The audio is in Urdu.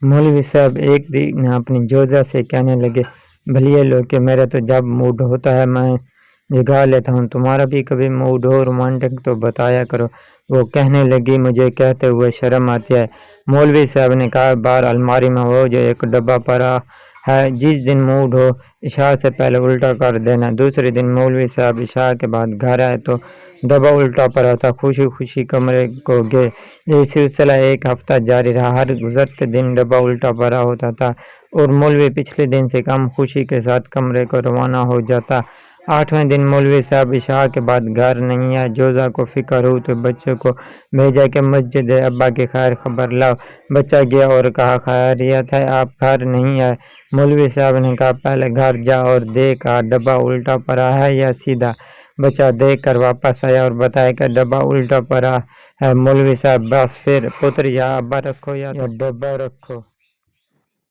مولوی صاحب ایک دن اپنی جوزہ سے کہنے لگے، بھلیے لوگ کہ میرا تو جب موڈ ہوتا ہے میں جگا لیتا ہوں، تمہارا بھی کبھی موڈ ہو رومانٹک تو بتایا کرو۔ وہ کہنے لگی، مجھے کہتے ہوئے شرم آتی ہے۔ مولوی صاحب نے کہا، بار الماری میں وہ جو ایک ڈبہ پڑا ہے، جس دن موڈ ہو عشاء سے پہلے الٹا کر دینا۔ دوسرے دن مولوی صاحب عشاء کے بعد گھر آئے تو ڈبہ الٹا پڑا تھا۔ خوشی خوشی کمرے کو گئے۔ یہ سلسلہ ایک ہفتہ جاری رہا۔ ہر گزرتے دن ڈبہ الٹا پڑا ہوتا تھا اور مولوی پچھلے دن سے کم خوشی کے ساتھ کمرے کو روانہ ہو جاتا۔ 8ویں دن مولوی صاحب عشاء کے بعد گھر نہیں آئے۔ جوزہ کو فکر ہوئی تو بچے کو بھیجا کہ مسجد ابا کی خیر خبر لاؤ۔ بچہ گیا اور کہا، خیریت ہے، آپ گھر نہیں آئے؟ مولوی صاحب نے کہا، پہلے گھر جا اور دیکھ ڈبہ الٹا پڑا ہے یا سیدھا۔ بچہ دیکھ کر واپس آیا اور بتایا کہ ڈبہ الٹا پڑا ہے۔ مولوی صاحب، بس پھر پتر یا ابا رکھو یا ڈبہ رکھو۔